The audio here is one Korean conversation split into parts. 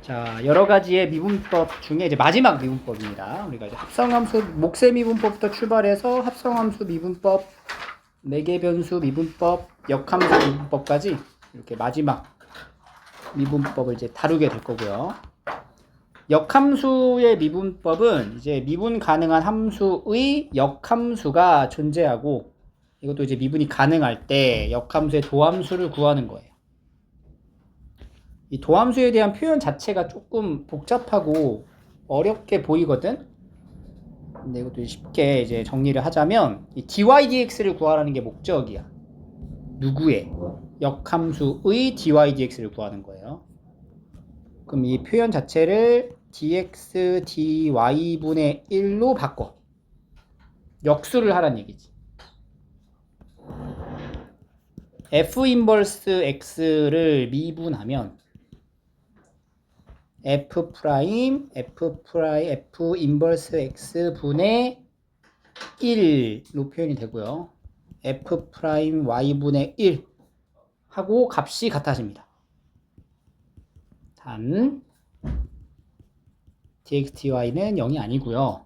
자, 여러 가지의 미분법 중에 이제 마지막 미분법입니다. 우리가 이제 합성함수 목세 미분법부터 출발해서 합성함수 미분법, 매개변수 미분법, 역함수 미분법까지 이렇게 마지막 미분법을 이제 다루게 될 거고요. 역함수의 미분법은 이제 미분 가능한 함수의 역함수가 존재하고 이것도 이제 미분이 가능할 때 역함수의 도함수를 구하는 거예요. 이 도함수에 대한 표현 자체가 조금 복잡하고 어렵게 보이거든. 근데 이것도 쉽게 이제 정리를 하자면 이 dy dx를 구하라는 게 목적이야. 누구의? 역함수의 dy dx를 구하는 거예요. 그럼 이 표현 자체를 dx dy분의 1로 바꿔. 역수를 하란 얘기지. f 인버스 x를 미분하면 f 인버스 x 분의 1로 표현이 되고요. f y분의 1 하고 값이 같아집니다. 단 dx dy는 0이 아니고요.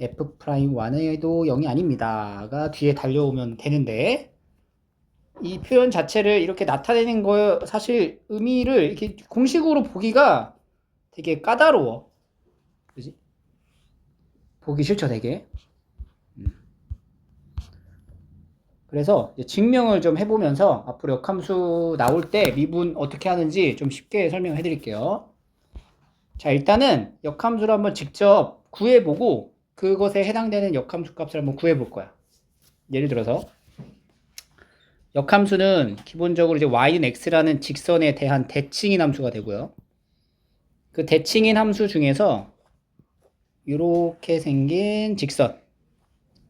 f y도 0이 아닙니다가 뒤에 달려오면 되는데 이 표현 자체를 이렇게 나타내는 거 사실 의미를 이렇게 공식으로 보기가 되게 까다로워. 그지? 보기 싫죠, 되게. 그래서 증명을 좀 해보면서 앞으로 역함수 나올 때 미분 어떻게 하는지 좀 쉽게 설명해 드릴게요. 자, 일단은 역함수를 한번 직접 구해보고 그것에 해당되는 역함수 값을 한번 구해볼 거야. 예를 들어서 역함수는 기본적으로 이제 y는 x라는 직선에 대한 대칭인 함수가 되고요. 그 대칭인 함수 중에서 이렇게 생긴 직선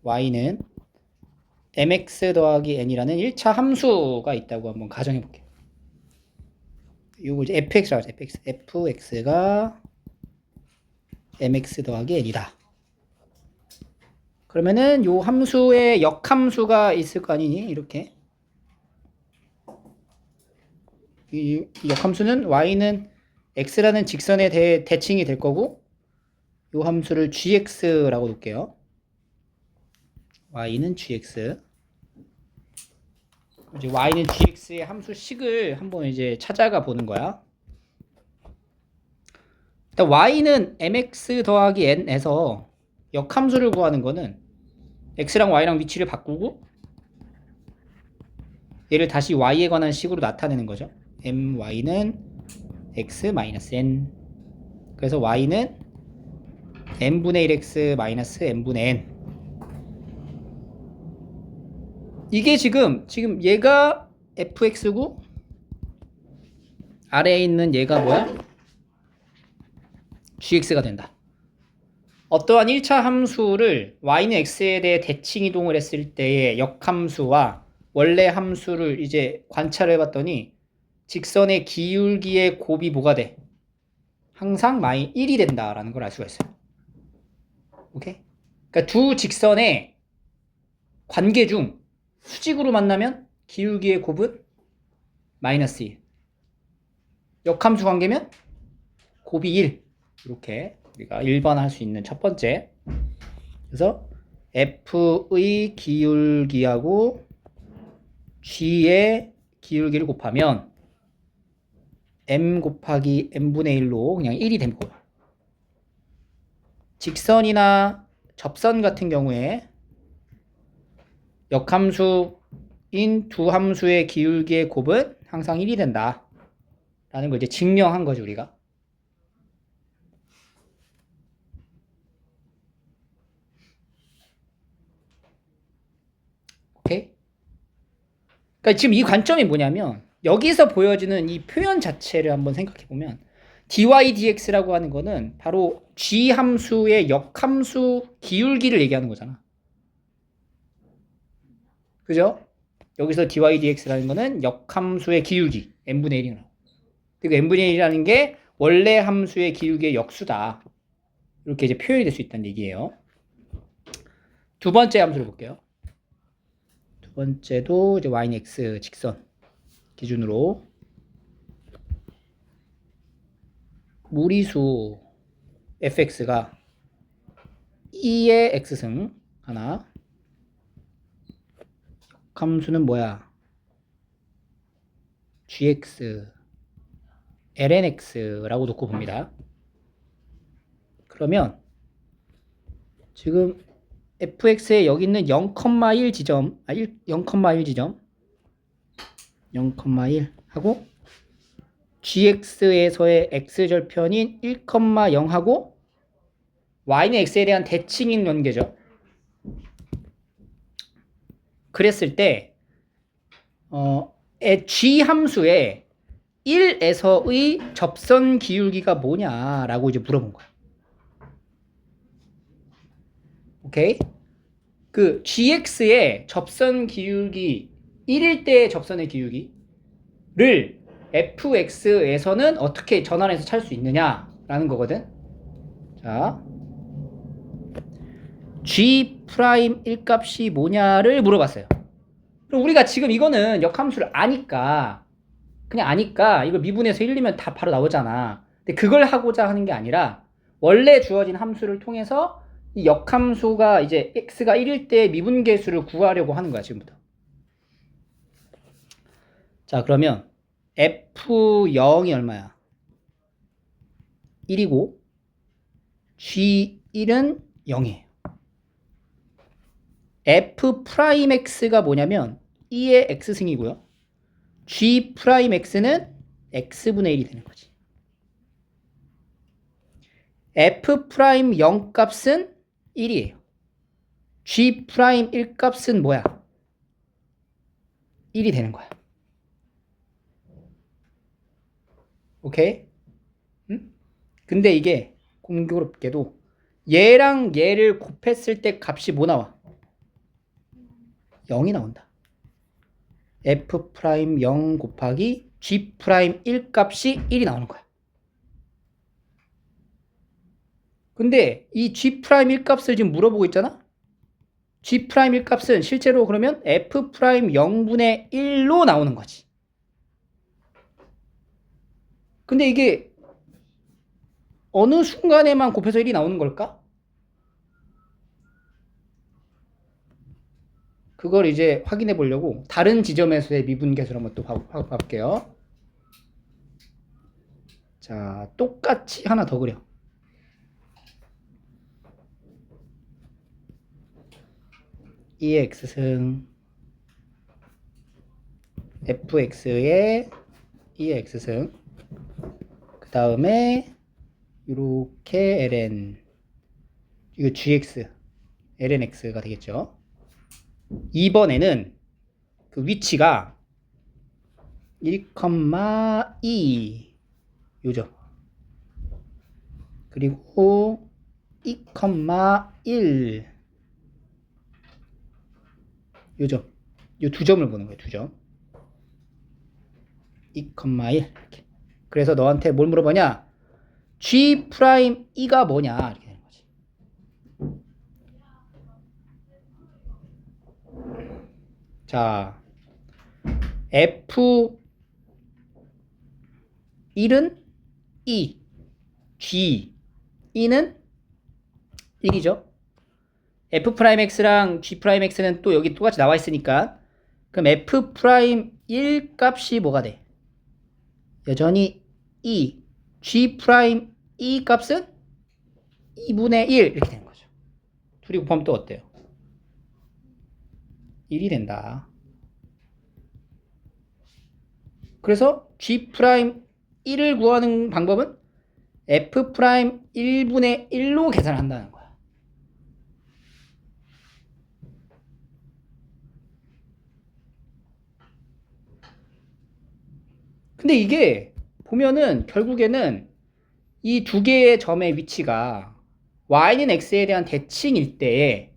y는 mx 더하기 n이라는 1차 함수가 있다고 한번 가정해 볼게요. 이거 이제 fx라고 하죠. fx가 mx 더하기 n이다. 그러면은 요 함수에 역함수가 있을 거 아니니? 이렇게. 이 역함수는 y는 x라는 직선에 대해 대칭이 될 거고 요 함수를 gx라고 놓을게요. y는 gx. 이제 y는 gx의 함수식을 한번 이제 찾아가 보는 거야. 일단 y는 mx 더하기 n에서 역함수를 구하는 거는 x랑 y랑 위치를 바꾸고 얘를 다시 y에 관한 식으로 나타내는 거죠. my는 x-n. 그래서 y는 n분의 1x n분의 n. 이게 지금 얘가 fx고 아래에 있는 얘가 뭐야? gx가 된다. 어떠한 1차 함수를 y는 x에 대해 대칭 이동을 했을 때의 역함수와 원래 함수를 이제 관찰을 해봤더니 직선의 기울기의 곱이 뭐가 돼? 항상 1이 된다라는 걸 알 수가 있어요. 오케이? 그러니까 두 직선의 관계 중 수직으로 만나면 기울기의 곱은 마이너스 1. 역함수 관계면 곱이 1. 이렇게 우리가 일반화할 수 있는 첫 번째. 그래서 f의 기울기하고 g의 기울기를 곱하면 m 곱하기 n분의 1로 그냥 1이 된 거예요. 직선이나 접선 같은 경우에 역함수인 두 함수의 기울기의 곱은 항상 1이 된다. 라는 걸 이제 증명한 거죠, 우리가. 오케이? 그러니까 지금 이 관점이 뭐냐면 여기서 보여지는 이 표현 자체를 한번 생각해 보면 dy dx라고 하는 거는 바로 g 함수의 역함수 기울기를 얘기하는 거잖아. 그죠? 여기서 dy dx라는 거는 역함수의 기울기 n분의 1이라고. 그리고 n분의 1이라는 게 원래 함수의 기울기의 역수다. 이렇게 이제 표현이 될 수 있다는 얘기예요. 두 번째 함수를 볼게요. 두 번째도 이제 y는 x 직선 기준으로 무리수 fx가 2의 x승 하나, 역함수는 뭐야? gx lnx라고 놓고 봅니다. 그러면 지금 fx에 여기 있는 0,1 지점, 0,1 지점 0,1 하고 gx에서의 x절편인 1,0 하고 y는 x에 대한 대칭인 관계죠. 그랬을 때 g 함수의 1에서의 접선 기울기가 뭐냐라고 이제 물어본 거야. 오케이? 그 gx의 접선 기울기 1일 때의 접선의 기울기를 fx에서는 어떻게 전환해서 찾을 수 있느냐라는 거거든. 자, g 프라임 1값이 뭐냐를 물어봤어요. 그럼 우리가 지금 이거는 역함수를 아니까 그냥 아니까 이걸 미분해서 1이면 다 바로 나오잖아. 근데 그걸 하고자 하는 게 아니라 원래 주어진 함수를 통해서 이 역함수가 이제 x가 1일 때 미분계수를 구하려고 하는 거야, 지금부터. 자, 그러면 f0이 얼마야? 1이고 g1은 0이에요. f'x가 뭐냐면 2의 x승이고요. g'x는 x분의 1이 되는 거지. f'0 값은 1이에요. g'1 값은 뭐야? 1이 되는 거야. 오케이? 응? 근데 이게 공교롭게도 얘랑 얘를 곱했을 때 값이 뭐 나와? 0이 나온다. f'0 곱하기 g'1 값이 1이 나오는 거야. 근데 이 g'1 값을 지금 물어보고 있잖아? g'1 값은 실제로 그러면 f'0분의 1로 나오는 거지. 근데 이게 어느 순간에만 곱해서 1이 나오는 걸까? 그걸 이제 확인해 보려고 다른 지점에서의 미분계수를 한번 또 봐볼게요. 자, 똑같이 하나 더 그려. 이 x승 fx의 2의 x승 그 다음에 이렇게 ln 이거 gx lnx가 되겠죠. 이번에는 그 위치가 1,2 요점 그리고 2,1 요점 요 두 점을 보는 거예요. 두 점 2,1 이렇게. 그래서 너한테 뭘 물어보냐? G'2가 뭐냐? 이렇게 되는 거지. 자, F1은 2, G2는 1이죠. F'X랑 G'X는 또 여기 똑같이 나와 있으니까 그럼 F'1 값이 뭐가 돼? 여전히 2, G'2 값은 2분의 1 이렇게 되는 거죠. 둘이 곱하면 또 어때요? 1이 된다. 그래서 G'1을 구하는 방법은 F'1분의 1로 계산을 한다는 거야. 근데 이게 보면은 결국에는 이 두 개의 점의 위치가 y는 x에 대한 대칭일 때에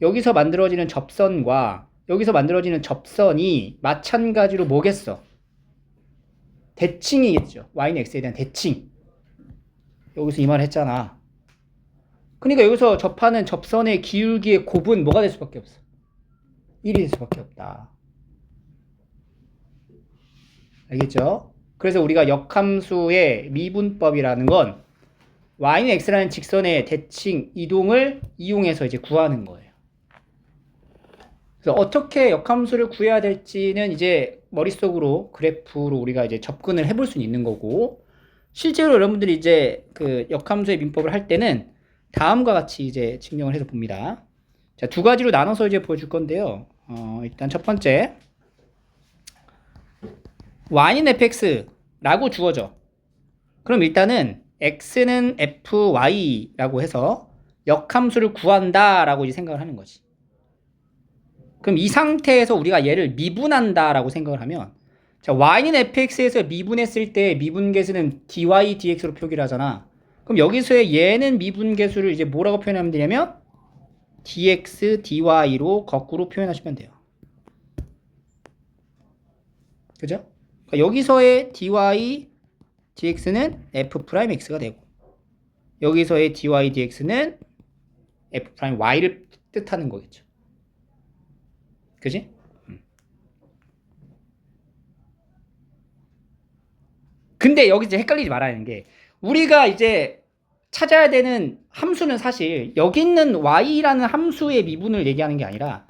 여기서 만들어지는 접선과 여기서 만들어지는 접선이 마찬가지로 뭐겠어? 대칭이겠죠. y는 x에 대한 대칭. 여기서 이 말 했잖아. 그러니까 여기서 접하는 접선의 기울기의 곱은 뭐가 될 수밖에 없어? 1이 될 수밖에 없다. 알겠죠? 그래서 우리가 역함수의 미분법이라는 건 y는 x라는 직선의 대칭 이동을 이용해서 이제 구하는 거예요. 그래서 어떻게 역함수를 구해야 될지는 이제 머릿속으로 그래프로 우리가 이제 접근을 해볼 수는 있는 거고, 실제로 여러분들이 이제 그 역함수의 민법을 할 때는 다음과 같이 이제 증명을 해서 봅니다. 자, 두 가지로 나눠서 이제 보여줄 건데요. 일단 첫 번째, y는 fx라고 주어져. 그럼 일단은 x는 fy라고 해서 역함수를 구한다라고 이제 생각을 하는 거지. 그럼 이 상태에서 우리가 얘를 미분한다라고 생각을 하면, 자, y는 fx에서 미분했을 때 미분계수는 dy dx로 표기를 하잖아. 그럼 여기서의 얘는 미분계수를 이제 뭐라고 표현하면 되냐면 dx dy로 거꾸로 표현하시면 돼요. 그죠? 그러니까 여기서의 dy dx는 f'x가 되고, 여기서의 dy dx는 f'y를 뜻하는 거겠죠. 그지? 근데 여기 이제 헷갈리지 말아야 하는 게, 우리가 이제 찾아야 되는 함수는 사실 여기 있는 y라는 함수의 미분을 얘기하는 게 아니라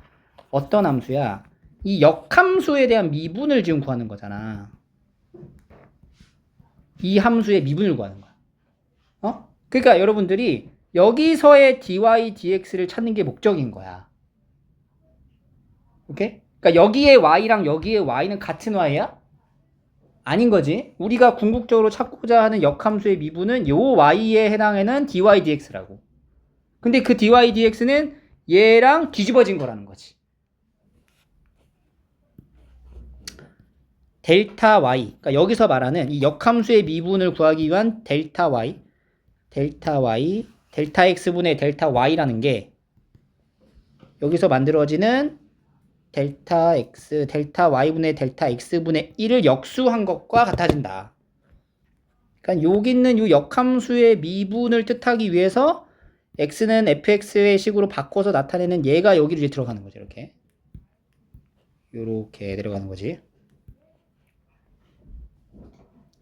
어떤 함수야? 이 역함수에 대한 미분을 지금 구하는 거잖아. 이 함수의 미분을 구하는 거야. 그러니까 여러분들이 여기서의 dy dx를 찾는 게 목적인 거야. 오케이? 그러니까 여기에 y랑 여기에 y는 같은 y야? 아닌 거지. 우리가 궁극적으로 찾고자 하는 역함수의 미분은 요 y에 해당하는 dy dx라고. 근데 그 dy dx는 얘랑 뒤집어진 거라는 거지. 델타 y. 그러니까 여기서 말하는 이 역함수의 미분을 구하기 위한 델타 y, 델타 x분의 델타 y라는 게 여기서 만들어지는 델타 x, 델타 y분의 델타 x분의 1을 역수한 것과 같아진다. 그러니까 여기 있는 이 역함수의 미분을 뜻하기 위해서 x는 fx의 식으로 바꿔서 나타내는 얘가 여기로 이제 들어가는 거죠. 이렇게 내려가는 거지.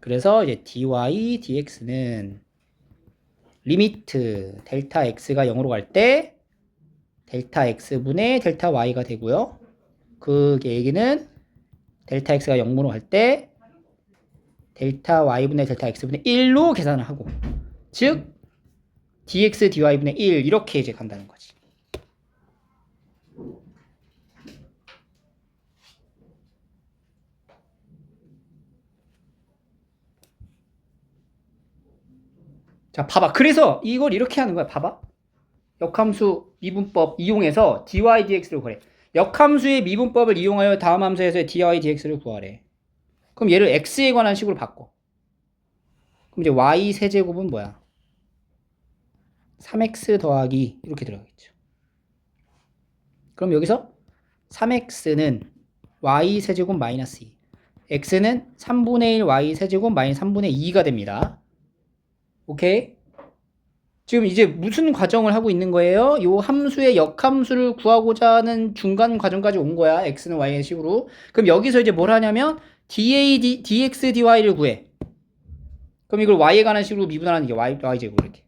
그래서 이제 dy dx는 리미트 델타 x가 0으로 갈 때 델타 x분의 델타 y가 되고요. 그 얘기는 델타 x가 0으로 갈 때 델타 y분의 델타 x분의 1로 계산을 하고, 즉 dx dy분의 1 이렇게 이제 간다는 거지. 자, 봐봐. 그래서 이걸 이렇게 하는 거야. 봐봐. 역함수 미분법 이용해서 dy dx를 구하래. 역함수의 미분법을 이용하여 다음 함수에서의 dy dx를 구하래. 그럼 얘를 x에 관한 식으로 바꿔. 그럼 이제 y 세제곱은 뭐야? 3x 더하기 이렇게 들어가겠죠. 그럼 여기서 3x는 y 세제곱 마이너스 2, x는 3분의 1 y 세제곱 마이너스 3분의 2가 됩니다. 오케이? 지금 이제 무슨 과정을 하고 있는 거예요? 요 함수의 역함수를 구하고자 하는 중간 과정까지 온 거야. x는 y의 식으로. 그럼 여기서 이제 뭘 하냐면 dx dy를 구해. 그럼 이걸 y에 관한 식으로 미분하는 게 y제곱 이렇게.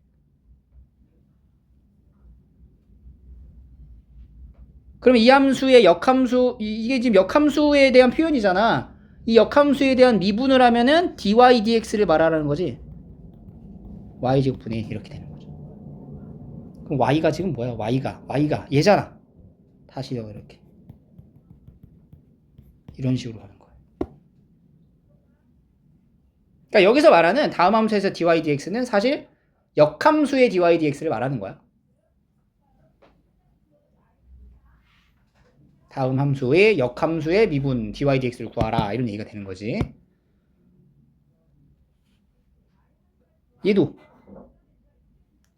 그럼 이 함수의 역함수, 이게 지금 역함수에 대한 표현이잖아. 이 역함수에 대한 미분을 하면은 dy dx를 말하라는 거지. y제곱분의 이렇게 되는 거죠. 그럼 y가 지금 뭐야? y가 얘잖아. 다시 이렇게 이런 식으로 하는 거예요. 그러니까 여기서 말하는 다음 함수에서 dy dx는 사실 역함수의 dy dx를 말하는 거야. 다음 함수의 역함수의 미분 dy dx를 구하라 이런 얘기가 되는 거지. 얘도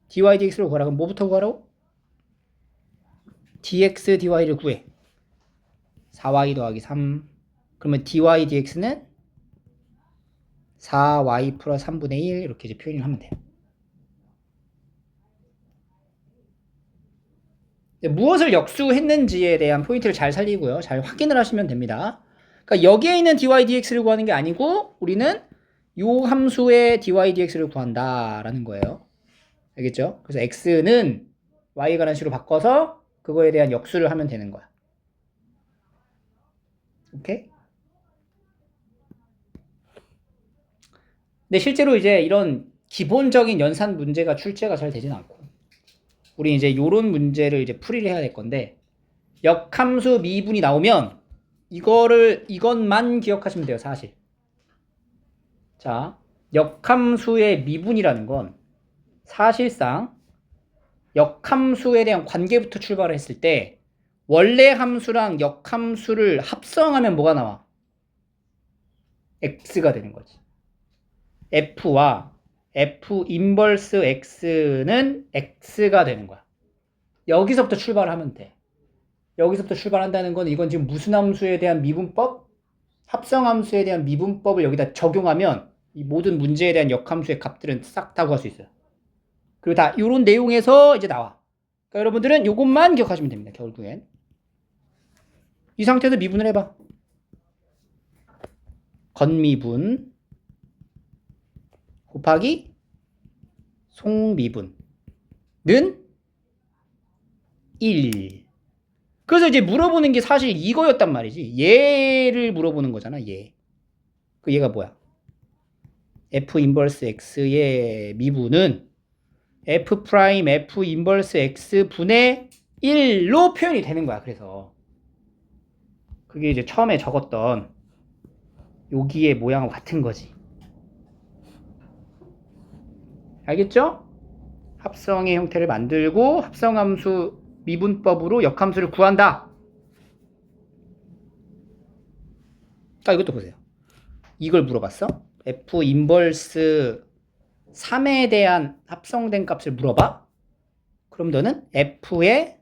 dy dx를 구하라. 그럼 뭐부터 구하라고? dx dy를 구해. 4y 더하기 3. 그러면 dy dx는 4y 플러스 3분의 1 이렇게 이제 표현을 하면 돼요. 무엇을 역수했는지에 대한 포인트를 잘 살리고요. 잘 확인을 하시면 됩니다. 그러니까 여기에 있는 dy dx를 구하는 게 아니고 우리는 요 함수의 dy dx를 구한다라는 거예요. 알겠죠? 그래서 x는 y에 관한 식으로 바꿔서 그거에 대한 역수를 하면 되는 거야. 오케이? 근데 실제로 이제 이런 기본적인 연산 문제가 출제가 잘 되진 않고, 우리 이제 요런 문제를 이제 풀이를 해야 될 건데, 역함수 미분이 나오면 이것만 기억하시면 돼요, 사실. 자, 역함수의 미분이라는 건 사실상 역함수에 대한 관계부터 출발을 했을 때 원래 함수랑 역함수를 합성하면 뭐가 나와? x가 되는 거지. f와 f 인버스 x는 x가 되는 거야. 여기서부터 출발하면 돼. 여기서부터 출발한다는 건 이건 지금 무슨 함수에 대한 미분법? 합성함수에 대한 미분법을 여기다 적용하면 이 모든 문제에 대한 역함수의 값들은 싹 다 구할 수 있어요. 그리고 다 이런 내용에서 이제 나와. 그러니까 여러분들은 이것만 기억하시면 됩니다. 결국엔. 이 상태에서 미분을 해봐. 건미분 곱하기 송미분은 1. 그래서 이제 물어보는 게 사실 이거였단 말이지. 얘를 물어보는 거잖아. 얘. 그 얘가 뭐야? f 인버스 x의 미분은 f 프라임 f 인버스 x 분의 1로 표현이 되는 거야. 그래서 그게 이제 처음에 적었던 여기의 모양과 같은 거지. 알겠죠? 합성의 형태를 만들고 합성함수 미분법으로 역함수를 구한다. 이것도 보세요. 이걸 물어봤어? f 인버스 3에 대한 합성된 값을 물어봐? 그럼 너는 f에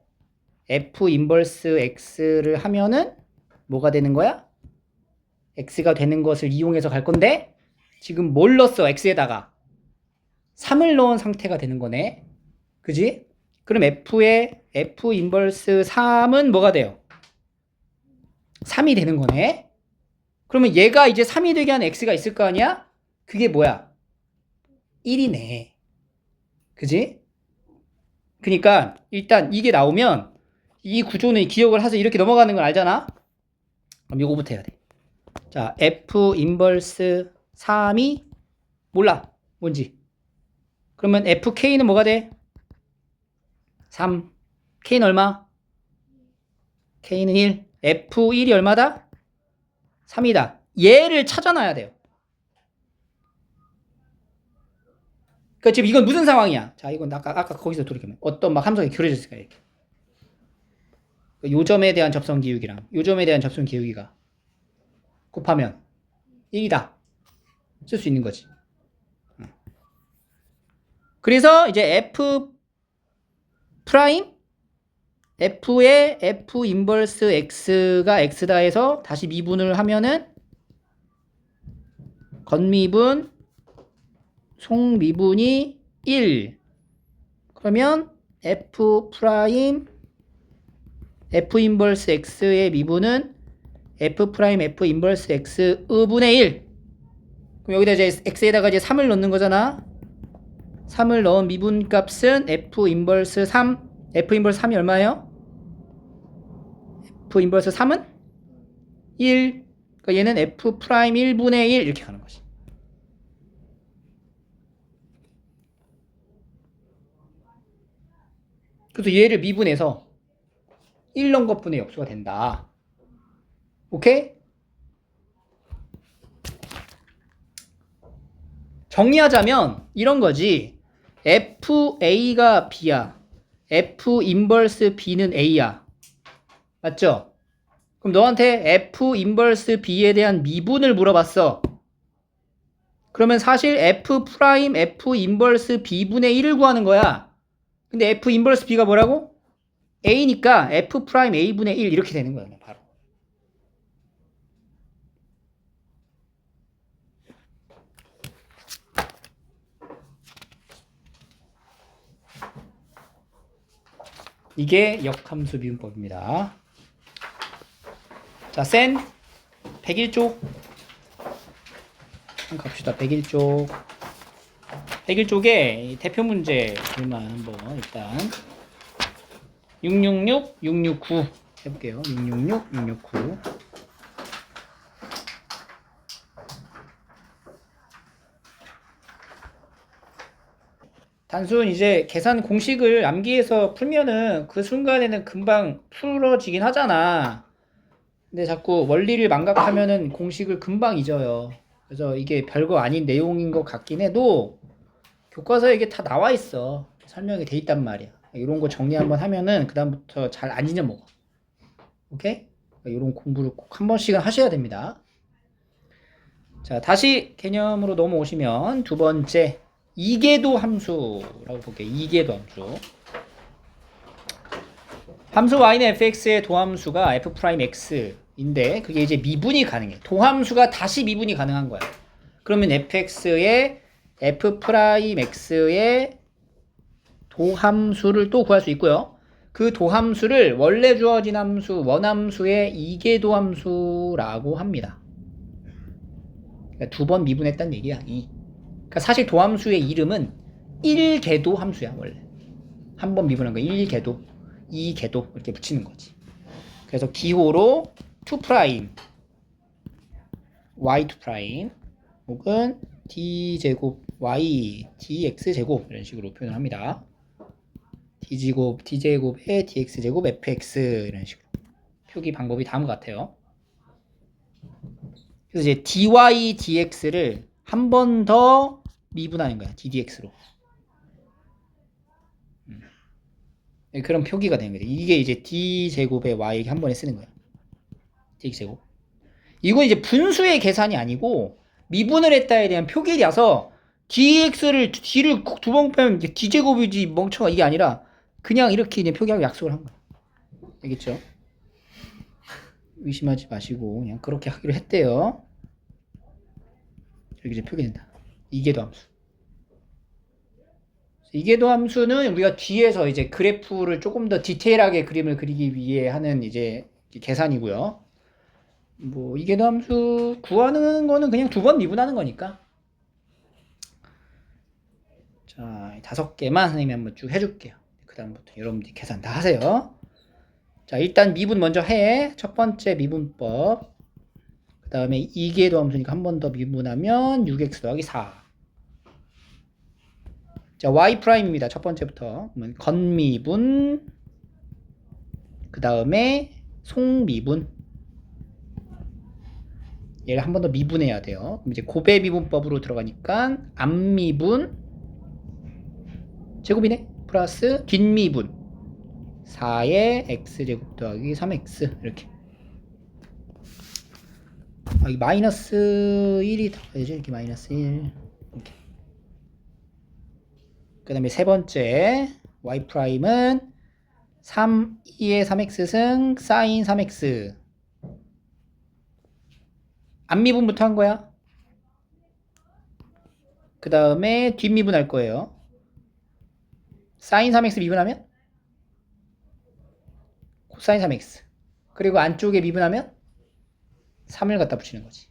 f 인버스 x를 하면은 뭐가 되는 거야? x가 되는 것을 이용해서 갈 건데 지금 뭘 넣었어? x에다가 3을 넣은 상태가 되는 거네. 그지? 그럼 f의 f 인버스 3은 뭐가 돼요? 3이 되는 거네. 그러면 얘가 이제 3이 되게 하는 x가 있을 거 아니야? 그게 뭐야? 1이네. 그지? 그러니까 일단 이게 나오면 이 구조는 기억을 해서 이렇게 넘어가는 걸 알잖아? 그럼 이거부터 해야 돼. 자, f 인버스 3이 몰라. 뭔지. 그러면 fk는 뭐가 돼? 3. k는 얼마? k는 1. f1이 얼마다? 3이다. 얘를 찾아놔야 돼요. 그러니까 지금 이건 무슨 상황이야? 자, 이건 아까 거기서 돌이키면 어떤 막 함수가 교려졌을까 이렇게. 요점에 대한 접선 기울기랑 요점에 대한 접선 기울기가 곱하면 1이다. 쓸 수 있는 거지. 그래서 이제 f 프라임 f의 f 인버스 x가 x다 해서 다시 미분을 하면은 건미분 송미분이 1. 그러면 f 프라임 f 인버스 x의 미분은 f 프라임 f 인버스 x 의분의 1. 그럼 여기다 이제 x에다가 이제 3을 넣는 거잖아. 3을 넣은 미분 값은 f 인버스 3. f 인버스 3이 얼마예요? f 인버스 3은 1. 그러니까 얘는 f 프라임 1분의 1 이렇게 가는 거지. 그래서 얘를 미분해서 1 넣은 것분의 역수가 된다. 오케이? 정리하자면 이런 거지. FA가 B야. F 인버스 B는 A야. 맞죠? 그럼 너한테 F 인버스 B에 대한 미분을 물어봤어. 그러면 사실 F 프라임 F 인버스 B분의 1을 구하는 거야. 근데 F 인버스 B가 뭐라고? A니까 F 프라임 A분의 1 이렇게 되는 거야. 바로. 이게 역함수 미분법입니다. 자, 센 101조 갑시다. 101쪽. 101쪽에 대표 문제들만 한번 일단 666, 669 해볼게요. 666, 669. 단순 이제 계산 공식을 암기해서 풀면은 그 순간에는 금방 풀어지긴 하잖아. 근데 자꾸 원리를 망각하면은 공식을 금방 잊어요. 그래서 이게 별거 아닌 내용인 것 같긴 해도 교과서에 이게 다 나와 있어. 설명이 돼 있단 말이야. 이런 거 정리 한번 하면은 그다음부터 잘 안 잊어먹어. 오케이? 이런 공부를 꼭 한 번씩은 하셔야 됩니다. 자, 다시 개념으로 넘어오시면 두 번째 이계도 함수라고 볼게요. 이계도 함수. 함수 y는 fx의 도함수가 f'x인데 그게 이제 미분이 가능해. 도함수가 다시 미분이 가능한 거야. 그러면 fx의 f'x의 도함수를 또 구할 수 있고요. 그 도함수를 원래 주어진 함수, 원함수의 이계도함수라고 합니다. 그러니까 두 번 미분했다는 얘기야. 그러니까 사실 도함수의 이름은 1계도 함수야 원래. 한 번 미분한 거 1계도, 2계도 이렇게 붙이는 거지. 그래서 기호로 2' y2' 혹은 d제곱 y dx제곱 이런 식으로 표현을 합니다. d제곱에 dx제곱 fx 이런 식으로 표기 방법이 다음과 같아요. 그래서 이제 dy dx를 한 번 더 미분하는 거야. ddx로. 그런 표기가 되는 거죠. 이게 이제 d제곱에 y 한 번에 쓰는 거야. dx제곱. 이건 이제 분수의 계산이 아니고 미분을 했다에 대한 표기라서 dx를 d를 두 번 빼면 d제곱이지 멍청아 이게 아니라 그냥 이렇게 이제 표기하고 약속을 한 거야. 알겠죠? 의심하지 마시고 그냥 그렇게 하기로 했대요. 여기 이제 표기된다. 이계도 함수. 이계도 함수는 우리가 뒤에서 이제 그래프를 조금 더 디테일하게 그림을 그리기 위해 하는 이제 계산이고요. 뭐 이계도 함수 구하는 거는 그냥 두 번 미분하는 거니까. 자, 5개만 선생님이 한번 쭉 해줄게요. 그 다음부터 여러분들이 계산 다 하세요. 자, 일단 미분 먼저 해. 첫 번째 미분법. 그 다음에 이계도 함수니까 한 번 더 미분하면 6x 더하기 4. 자, y'입니다. 첫 번째부터. 건미분, 그 다음에 송미분. 얘를 한 번 더 미분해야 돼요. 그럼 이제 고배 미분법으로 들어가니까 앞미분, 제곱이네. 플러스 뒷미분. 4의 x제곱 더하기 3x. 이렇게. 이 마이너스 1이 들어가야죠. 이렇게 마이너스 1. 이렇게. 그 다음에 세 번째 y'은 3, 2의 3x 승 사인 3x. 앞미분부터 한 거야. 그 다음에 뒷미분 할 거예요. 사인 3x 미분하면 코사인 3x. 그리고 안쪽에 미분하면 3을 갖다 붙이는 거지.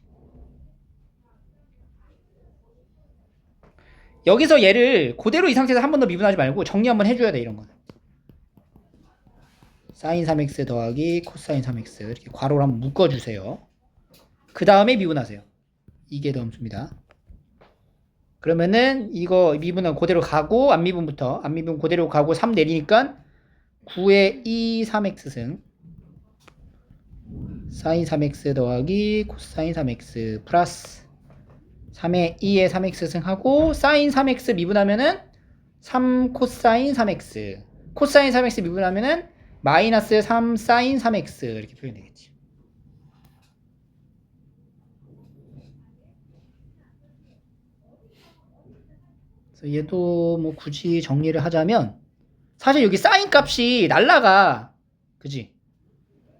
여기서 얘를 그대로 이 상태에서 한 번 더 미분하지 말고 정리 한번 해줘야 돼. 이런 거는. 사인 3x 더하기 코사인 3x 이렇게 괄호를 한번 묶어주세요. 그 다음에 미분하세요. 이게 더 함수입니다. 그러면은 이거 미분은 그대로 가고 앞미분부터 앞미분 그대로 가고 3 내리니까 9의 2 3x 승 사인 3x 더하기 코사인 3x 플러스 3의 2의 3x 승하고 사인 3x 미분하면은 3 코사인 3x 코사인 3x 미분하면은 마이너스 3 사인 3x 이렇게 표현되겠지. 그래서 얘도 뭐 굳이 정리를 하자면 사실 여기 사인 값이 날라가. 그지?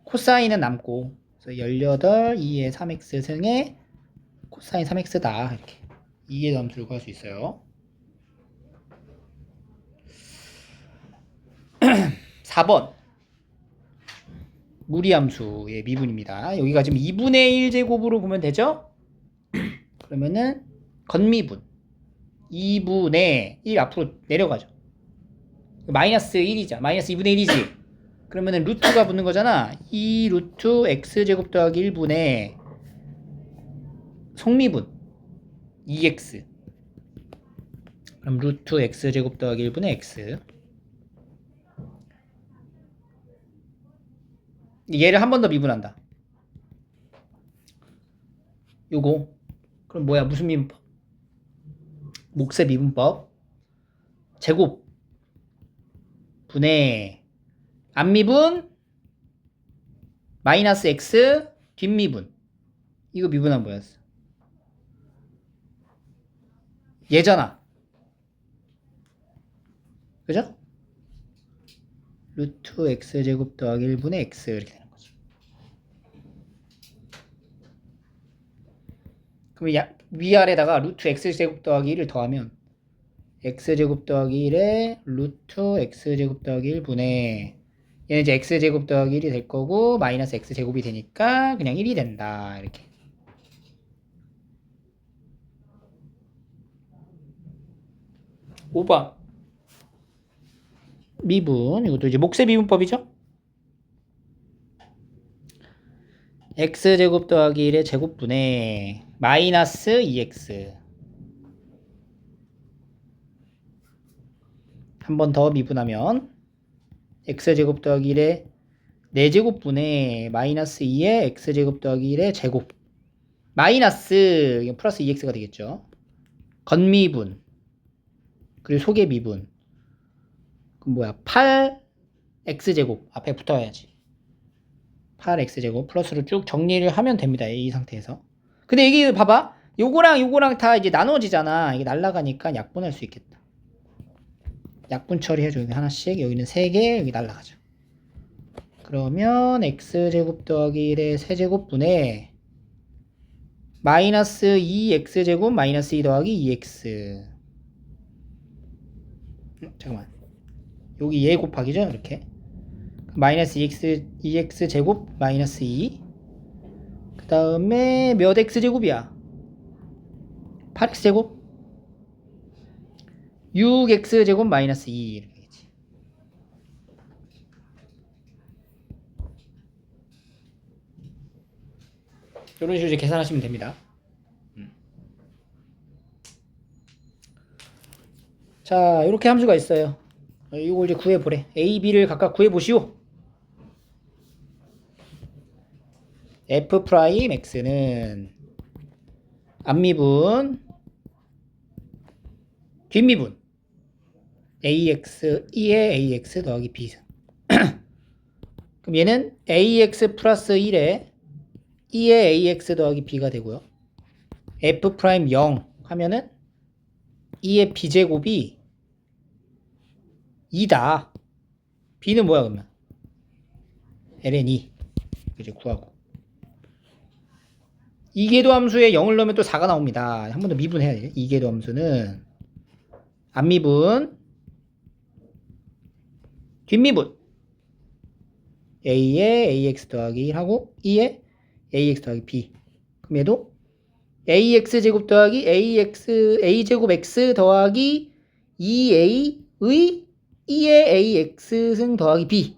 코사인은 남고 그래서 18 2의 3x 승에 코사인 3x다. 이렇게 2의 함수를 구할 수 있어요. 4번 무리함수의 미분입니다. 여기가 지금 2분의 1제곱으로 보면 되죠? 그러면은 건미분 2분의 1 앞으로 내려가죠. 마이너스 1이자. 마이너스 2분의 1이지. 그러면은 루트가 붙는 거잖아. 2 루트 x제곱 더하기 1분의 속미분 2x. 그럼 루트 x제곱 더하기 1분의 x. 얘를 한 번 더 미분한다. 요거. 그럼 뭐야? 무슨 미분법? 몫의 미분법. 제곱 분의 앞미분 마이너스 x 뒷미분. 이거 미분하면 뭐였어? 얘잖아. 그죠? 루트 x제곱 더하기 1분의 x 이렇게 되는 거죠. 그럼 위아래다가 루트 x제곱 더하기 1을 더하면 x제곱 더하기 1에 루트 x제곱 더하기 1분의 얘는 이제 x제곱 더하기 1이 될 거고 마이너스 x제곱이 되니까 그냥 1이 된다. 이렇게. (5번) 미분. 이것도 이제 몫의 미분법이죠. x제곱 더하기 1의 제곱분의 마이너스 2x. 한 번 더 미분하면 x제곱 더하기 1의 4제곱분의 마이너스 2의 x제곱 더하기 1의 제곱. 마이너스 플러스 2x가 되겠죠. 건미분. 그리고 속의 미분. 그럼 뭐야? 8x제곱 앞에 붙어야지. 8x제곱 플러스로 쭉 정리를 하면 됩니다. 이 상태에서. 근데 이게 봐봐. 요거랑 다 이제 나눠지잖아. 이게 날라가니까 약분할 수 있겠다. 약분 처리해줘. 여기 하나씩. 여기는 3개. 여기 날라가죠. 그러면 x제곱 더하기 1의 세제곱분의 마이너스 2x제곱 마이너스 2 더하기 2x. 잠깐만. 여기 얘 곱하기죠. 이렇게. 마이너스 2x제곱 마이너스 2. 그 다음에 몇 x제곱이야? 8x제곱 6x제곱 마이너스 2 이렇게 되겠지. 이런 식으로 이제 계산하시면 됩니다. 자, 이렇게 함수가 있어요. 이걸 이제 구해보래. a, b를 각각 구해보시오. f 프라임 x는 앞미분 뒷미분 ax 2의 ax 더하기 b. 그럼 얘는 ax 플러스 1에 2의 ax 더하기 b가 되고요. f 프라임 0 하면은 2의 b제곱이 2다. b는 뭐야 그러면? ln 2 이제 구하고. 이계도 함수에 0을 넣으면 또 4가 나옵니다. 한 번 더 미분해야 돼. 이계도 함수는 앞미분 뒷미분 a의 ax 더하기 1 하고 2의 ax 더하기 b. 그럼 얘도 ax 제곱 더하기 a 제곱 x 더하기 2a의 2의 ax 승 더하기 b.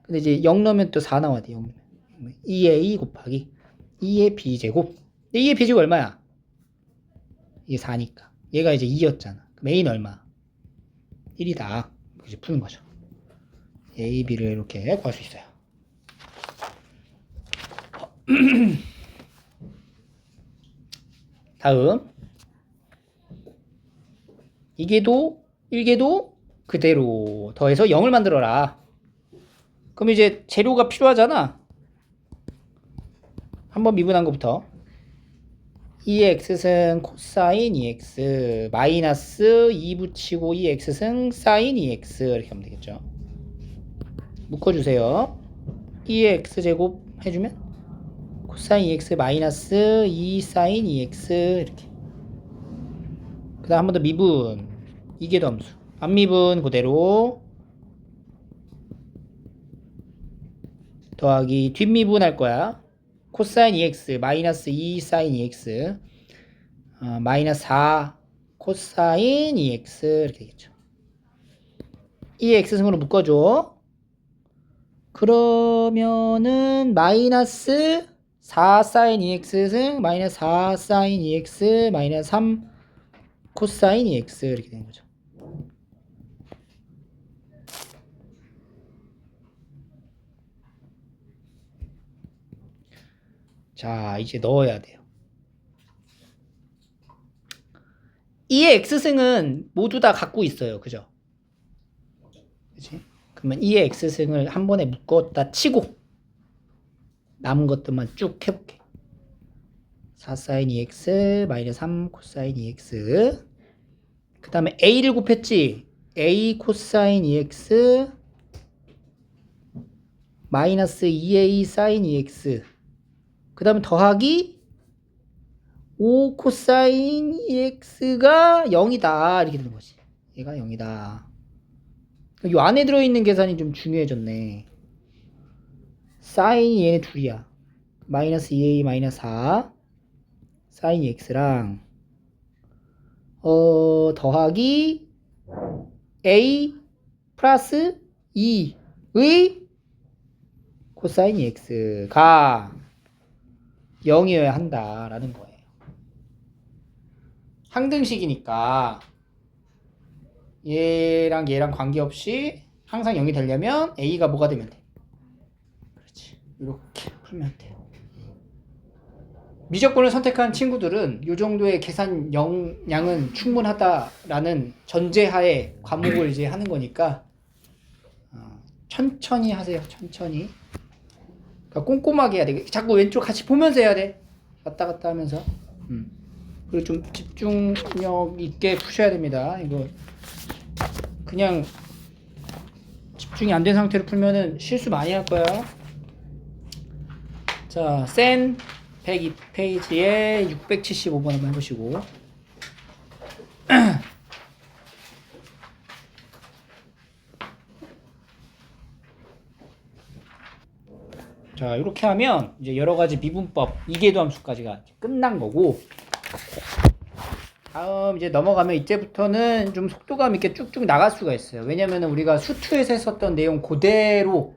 근데 이제 0 넣으면 또 4 나와야 돼. 0 넣으면 2a 곱하기 2의 b제곱. 2의 b제곱 얼마야? 이게 4니까. 얘가 이제 2였잖아. 그럼 a는 얼마? 1이다. 이제 푸는 거죠. a, b를 이렇게 구할 수 있어요. 다음. 이게도 1계도 그대로 더해서 0을 만들어라. 그럼 이제 재료가 필요하잖아. 한번 미분한 것부터 2x승 코사인 2x 마이너스 2 붙이고 2x승 사인 2x 이렇게 하면 되겠죠. 묶어주세요. 2의 x제곱 해주면 코사인 2x 마이너스 2 사인 2x 이렇게. 그 다음 한 번 더 미분. 이계도 함수 앞미분 그대로 더하기 뒷미분 할 거야. 코사인 2x 마이너스 2 사인 2x 마이너스 4 코사인 2x 이렇게 되겠죠. 이 x승으로 묶어줘. 그러면은 마이너스 4 사인 2x승 마이너스 4 사인 2x 마이너스 3 코사인 2x 이렇게 되는 거죠. 자, 이제 넣어야 돼요. 이 x승은 모두 다 갖고 있어요. 그죠? 그치? 그러면 이 x승을 한 번에 묶었다 치고 남은 것들만 쭉 해볼게. 4 사인 2x 마이너스 3 코사인 2x 그 다음에 a를 곱했지. a 코사인 2x 마이너스 2a 사인 2x 그 다음에 더하기 5 코사인 2x가 0이다 이렇게 되는 거지. 얘가 0이다. 이 안에 들어있는 계산이 좀 중요해졌네. 사인이 얘네 둘이야. 마이너스 2a 마이너스 4 사인 2x랑 더하기 a 플러스 2의 코사인 2x가 0이어야 한다라는 거예요. 항등식이니까 얘랑 얘랑 관계없이 항상 0이 되려면 a가 뭐가 되면 돼? 그렇지. 이렇게 풀면 돼요. 미적분을 선택한 친구들은 이 정도의 계산 양은 충분하다라는 전제하에 과목을 이제 하는 거니까 천천히 하세요. 천천히. 그러니까 꼼꼼하게 해야 돼. 자꾸 왼쪽 같이 보면서 해야 돼. 왔다 갔다 하면서. 그리고 좀 집중력 있게 푸셔야 됩니다. 이거 그냥 집중이 안 된 상태로 풀면은 실수 많이 할 거야. 자, 센 102페이지에 675번 한번 해보시고. 자, 이렇게 하면 이제 여러 가지 미분법, 이계도 함수까지가 끝난 거고, 다음 이제 넘어가면 이제부터는 좀 속도감 있게 쭉쭉 나갈 수가 있어요. 왜냐면 우리가 수투에서 했었던 내용 그대로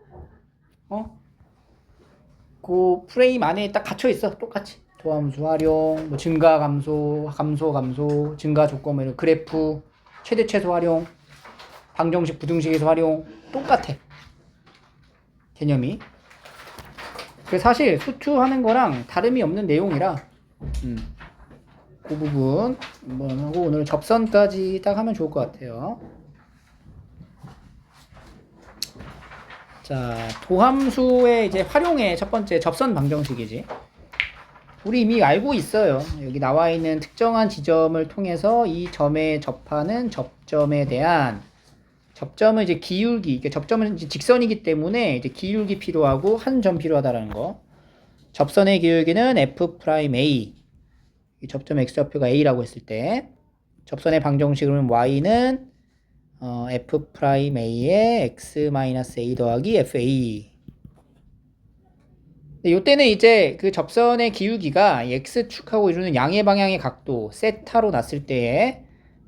그 프레임 안에 딱 갇혀 있어. 똑같이 도함수 활용, 뭐 증가 감소, 감소, 증가 조건, 뭐 이런 그래프, 최대 최소 활용, 방정식 부등식에서 활용 똑같아. 개념이. 그래서 사실 수투하는 거랑 다름이 없는 내용이라 그 부분 한번 하고 오늘 접선까지 딱 하면 좋을 것 같아요. 자, 도함수의 이제 활용의 첫 번째 접선 방정식이지. 우리 이미 알고 있어요. 여기 나와 있는 특정한 지점을 통해서 이 점에 접하는 접점에 대한 접점은 이제 기울기, 그러니까 접점은 이제 직선이기 때문에 이제 기울기 필요하고 한 점 필요하다라는 거. 접선의 기울기는 F'A. 이 접점 x좌표가 a라고 했을 때 접선의 방정식으로는 y는 F'A의 x-a 더하기 fa. 이때는 이제 그 접선의 기울기가 x축하고 이루는 양의 방향의 각도 세타로 놨을 때에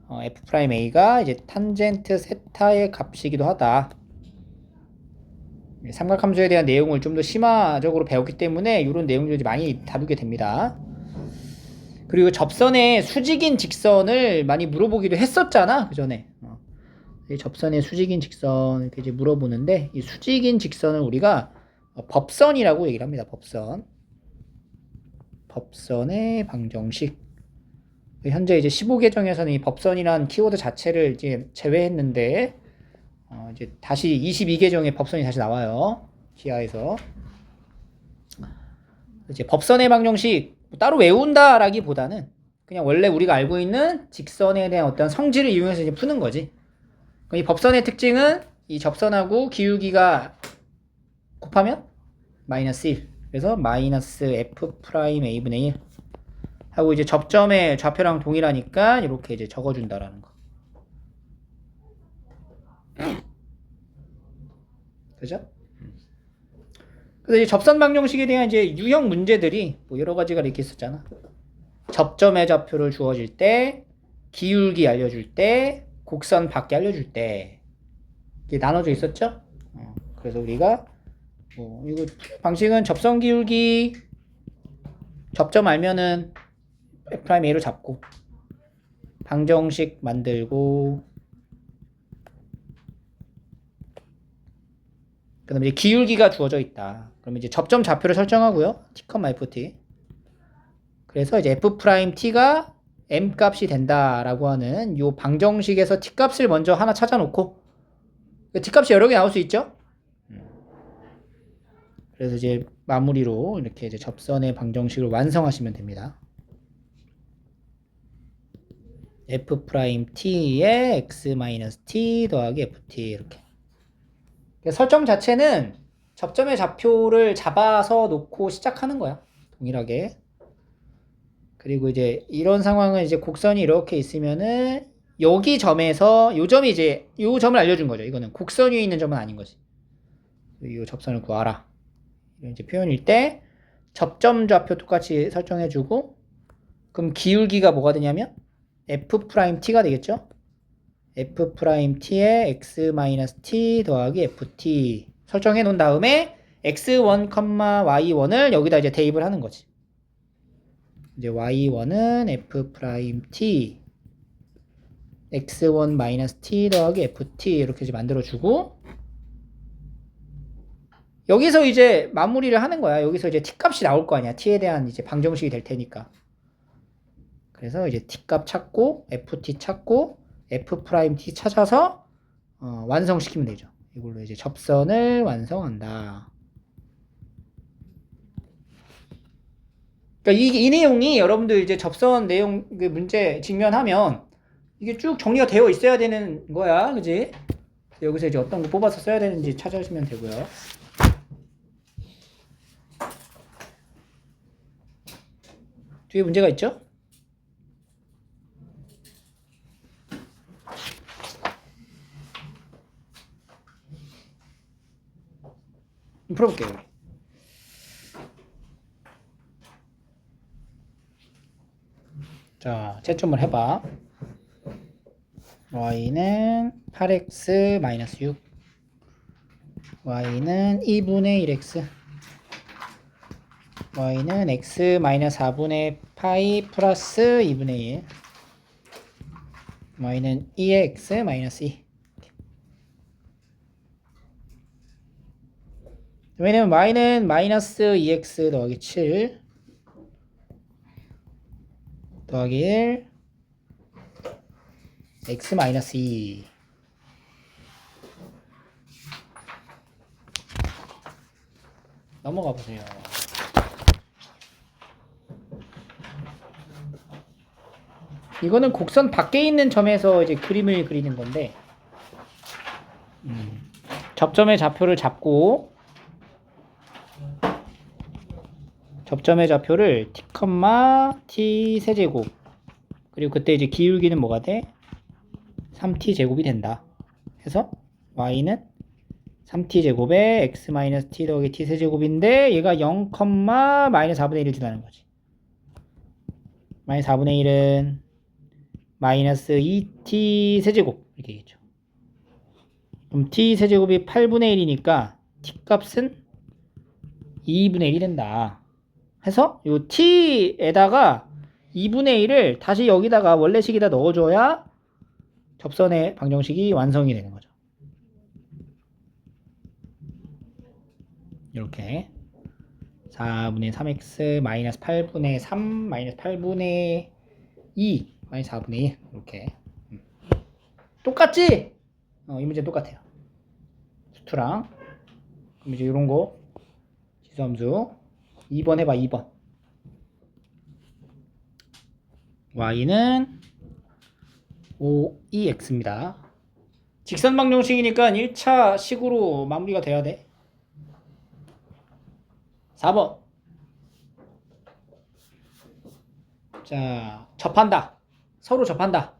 F'A가 이제 탄젠트 세타의 값이기도 하다. 삼각함수에 대한 내용을 좀 더 심화적으로 배웠기 때문에 이런 내용들이 많이 다루게 됩니다. 그리고 접선의 수직인 직선을 많이 물어보기도 했었잖아, 그 전에. 접선의 수직인 직선 이렇게 이제 물어보는데 이 수직인 직선을 우리가 법선이라고 얘기를 합니다. 법선. 법선의 방정식. 현재 이제 15계정에서는 이 법선이란 키워드 자체를 이제 제외했는데 이제 다시 22계정에 법선이 다시 나와요. 기하에서. 이제 법선의 방정식 따로 외운다라기보다는 그냥 원래 우리가 알고 있는 직선에 대한 어떤 성질을 이용해서 이제 푸는 거지. 이 법선의 특징은 이 접선하고 기울기가 곱하면 마이너스 1. 그래서 마이너스 F'A분의 1 하고 이제 접점의 좌표랑 동일하니까 이렇게 이제 적어준다라는 거. 그죠? 그래서 이제 접선 방정식에 대한 이제 유형 문제들이 뭐 여러 가지가 이렇게 있었잖아. 접점의 좌표를 주어질 때, 기울기 알려줄 때, 곡선 밖에 알려줄 때 이게 나눠져 있었죠? 그래서 우리가 이거 방식은 접선 기울기 접점 알면은 F'A로 잡고 방정식 만들고 그 다음에 이제 기울기가 주어져 있다. 그러면 이제 접점 좌표를 설정하고요. T, FT. 그래서 이제 F'T가 M 값이 된다라고 하는 요 방정식에서 T 값을 먼저 하나 찾아놓고 T 값이 여러 개 나올 수 있죠? 그래서 이제 마무리로 이렇게 이제 접선의 방정식을 완성하시면 됩니다. F'T의 X-T 더하기 FT 이렇게. 설정 자체는 접점의 좌표를 잡아서 놓고 시작하는 거야. 동일하게. 그리고 이제 이런 상황은 이제 곡선이 이렇게 있으면은 여기 점에서 요 점이 이제 요 점을 알려준 거죠. 이거는 곡선 위에 있는 점은 아닌 거지. 이 접선을 구하라. 이런 이제 표현일 때 접점 좌표 똑같이 설정해주고 그럼 기울기가 뭐가 되냐면 F'T가 되겠죠. F'T의 X-T 더하기 FT 설정해 놓은 다음에 X1, Y1을 여기다 이제 대입을 하는 거지. 이제 Y1은 F'T X1 T 더하기 FT 이렇게 이제 만들어주고 여기서 이제 마무리를 하는 거야. 여기서 이제 T 값이 나올 거 아니야. T에 대한 이제 방정식이 될 테니까. 그래서 이제 T 값 찾고 FT 찾고 F'T 찾아서 완성시키면 되죠. 이걸로 이제 접선을 완성한다. 그러니까 이 내용이 여러분들 이제 접선 내용 그 문제 직면하면 이게 쭉 정리가 되어 있어야 되는 거야, 그지? 여기서 이제 어떤 거 뽑아서 써야 되는지 찾아주시면 되고요. 뒤에 문제가 있죠? 풀어볼게요. 우리. 자, 채점을 해봐. y는 8x-6 y는 2분의 1x y는 x-4분의 파이 플러스 2분의 1 y는 2의 x-2 왜냐면 y는 마이너스 2x 더하기 7 더하기 1 x-2 넘어가 보세요. 이거는 곡선 밖에 있는 점에서 이제 그림을 그리는 건데 접점의 좌표를 잡고 접점의 좌표를 t, t 세제곱 그리고 그때 이제 기울기는 뭐가 돼? 3t 제곱이 된다. 해서 y는 3t 제곱에 x-t 더하기 t 세제곱인데 얘가 0, 마이너스 4분의 1을 준다는 거지. 마이너스 4분의 1은 마이너스 2t 세제곱 이렇게 되겠죠. 그럼 t 세제곱이 8분의 1이니까 t 값은 2분의 1이 된다. 해서 요 t에다가 2분의 1을 다시 여기다가 원래식에다 넣어줘야 접선의 방정식이 완성이 되는 거죠. 이렇게 4분의 3x 마이너스 8분의 3 마이너스 8분의 2 마이너스 4분의 1 이렇게 똑같지? 이 문제는 똑같아요. 수투랑 그럼 이제 이런 거 지수함수 2번 해봐. 2번 y는 5ex입니다. 직선 방정식이니까 1차 식으로 마무리가 돼야 돼. 4번 자 접한다. 서로 접한다.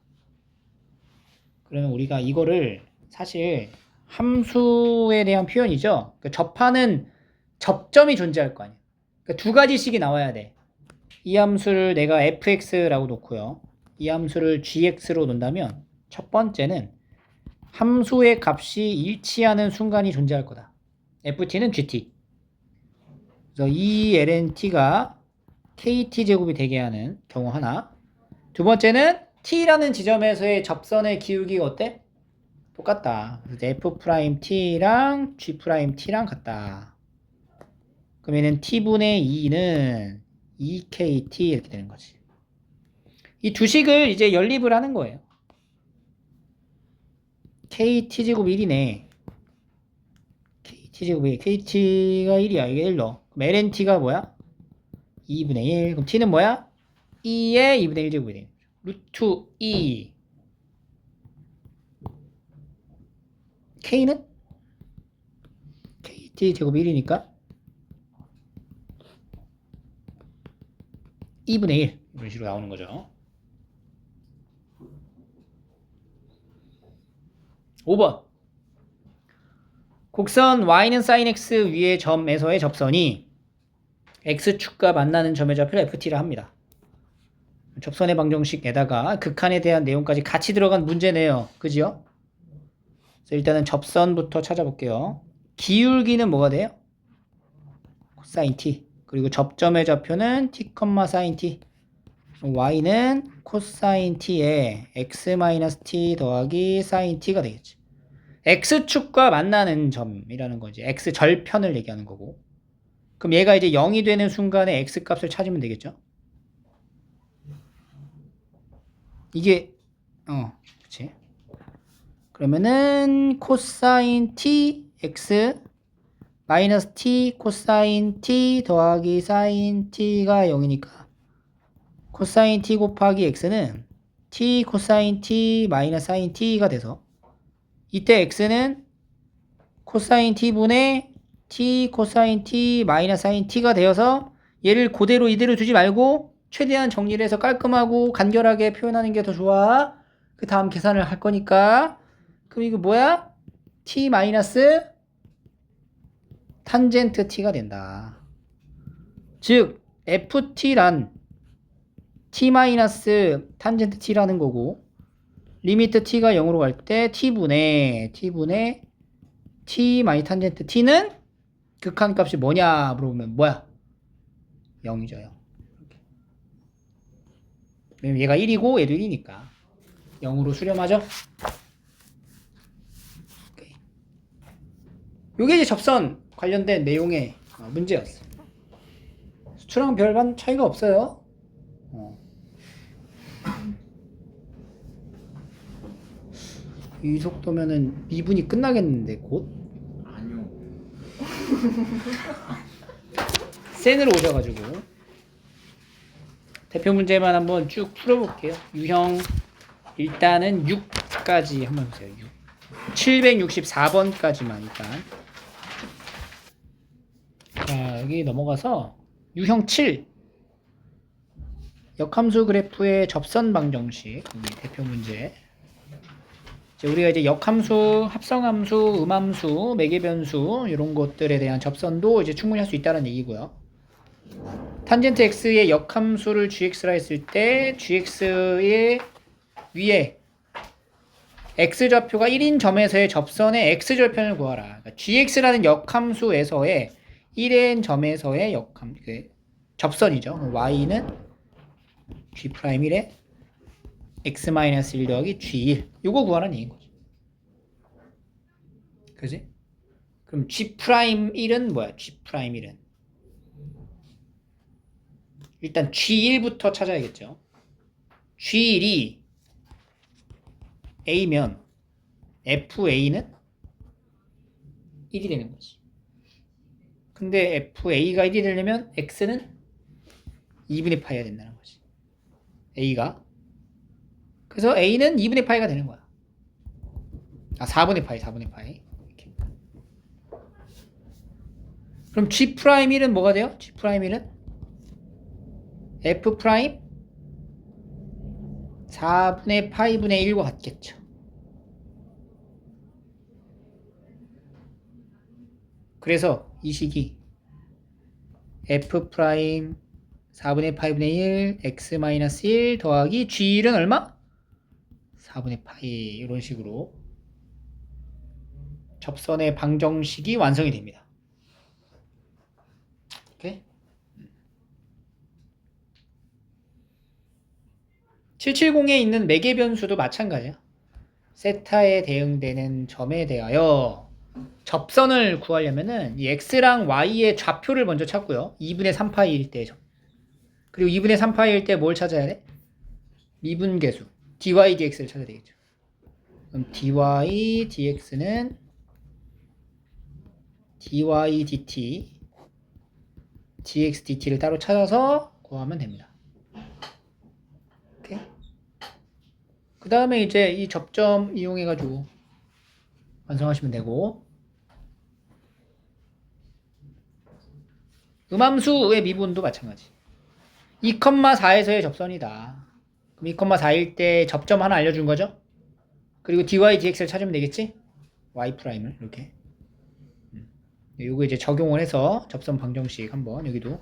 그러면 우리가 이거를 사실 함수에 대한 표현이죠. 그러니까 접하는 접점이 존재할 거 아니야. 그러니까 두 가지씩이 나와야 돼. 이 함수를 내가 fx라고 놓고요. 이 함수를 gx로 놓는다면 첫 번째는 함수의 값이 일치하는 순간이 존재할 거다. ft는 gt. 그래서 이 lnt가 kt제곱이 되게 하는 경우 하나. 두 번째는 t라는 지점에서의 접선의 기울기가 어때? 똑같다. 그래서 f't랑 g't랑 같다. 그러면은 t분의 2는 2kt 이렇게 되는 거지. 이 두 식을 이제 연립을 하는 거예요. kt제곱 1이네. kt제곱이 kt가 1이야. 이게 1로. 그럼 lnt가 뭐야? 2분의 1. 그럼 t는 뭐야? 2의 2분의 1제곱이 되는 거죠. 루트 2. k는? kt제곱 1이니까 2분의 1. 이런 식으로 나오는 거죠. 5번. 곡선 y는 sin x 위의 점에서의 접선이 x축과 만나는 점의 좌표를 ft라 합니다. 접선의 방정식에다가 극한에 대한 내용까지 같이 들어간 문제네요. 그죠? 그래서 일단은 접선부터 찾아볼게요. 기울기는 뭐가 돼요? 코사인 t. 그리고 접점의 좌표는 t, sin t. y는 코사인 t에 x-t 더하기 sin t가 되겠지. x축과 만나는 점이라는 거지. x절편을 얘기하는 거고. 그럼 얘가 이제 0이 되는 순간에 x값을 찾으면 되겠죠. 이게 그치. 그러면은 코사인 t x 마이너스 t 코사인 t 더하기 sin t가 0이니까 코사인 t 곱하기 x는 t 코사인 t 마이너스 sin t가 돼서 이때 x는 코사인 t분의 t 코사인 t 마이너스 sin t가 되어서 얘를 그대로 이대로 두지 말고 최대한 정리를 해서 깔끔하고 간결하게 표현하는 게 더 좋아. 그 다음 계산을 할 거니까. 그럼 이거 뭐야? t 마이너스 탄젠트 t가 된다. 즉 ft란 t 마이너스 탄젠트 t라는 거고 리미트 t가 0으로 갈 때 t분의 t 마이너스 탄젠트 t는 극한값이 뭐냐 물어보면 뭐야? 0이죠. 0. 왜냐면 얘가 1이고 얘도 1이니까 0으로 수렴하죠. 오케이. 요게 이제 접선 관련된 내용의 문제였어요. 수출랑 별반 차이가 없어요. 이 속도면은 미분이 끝나겠는데 곧? 아니요. 센으로 오셔가지고 대표 문제만 한번 쭉 풀어볼게요. 유형 일단은 6까지 한번 보세요. 6. 764번까지만 일단. 자, 여기 넘어가서 유형 7. 역함수 그래프의 접선 방정식. 대표 문제. 우리가 이제 역함수, 합성함수, 음함수, 매개변수 이런 것들에 대한 접선도 이제 충분히 할 수 있다는 얘기고요. 탄젠트 x의 역함수를 gx라 했을 때 gx의 위에 x좌표가 1인 점에서의 접선의 x절편을 구하라. 그러니까 gx라는 역함수에서의 1인 점에서의 접선이죠. y는 g'1에 x-1 더하기 g1 요거 구하라는 얘기인 거죠. 그지? 그럼 g'1은 뭐야? g'1은 일단 g1부터 찾아야겠죠. g1이 a면 fa는 1이 되는 거지. 근데 fa가 1이 되려면 x는 2분의 파이가 된다는 거지. a가 그래서 a는 2분의 파이가 되는 거야. 4분의 파이. 이렇게. 그럼 g'1은 뭐가 돼요? g'1은 f' 4분의 파이분의 1과 같겠죠. 그래서 이 식이 f' 4분의 파이분의 1 x-1 더하기 g1은 얼마? 4분의 파이 이런 식으로 접선의 방정식이 완성이 됩니다. 오케이? 770에 있는 매개 변수도 마찬가지야. 세타에 대응되는 점에 대하여 접선을 구하려면은 이 x랑 y의 좌표를 먼저 찾고요. 2분의 3파이일 때 점. 그리고 2분의 3파이일 때 뭘 찾아야 돼? 미분계수 dy dx를 찾아야 되겠죠. 그럼 dy dx는 dy dt dx dt를 따로 찾아서 구하면 됩니다. 오케이? 그 다음에 이제 이 접점 이용해 가지고 완성하시면 되고, 음함수의 미분도 마찬가지. 2,4에서의 접선이다. 그럼 2,4일 때 접점 하나 알려준 거죠? 그리고 dy dx를 찾으면 되겠지? y''을 이렇게. 요거 이제 적용을 해서 접선 방정식 한번 여기도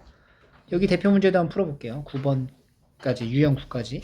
여기 대표 문제도 한번 풀어볼게요. 9번까지 유형 9까지.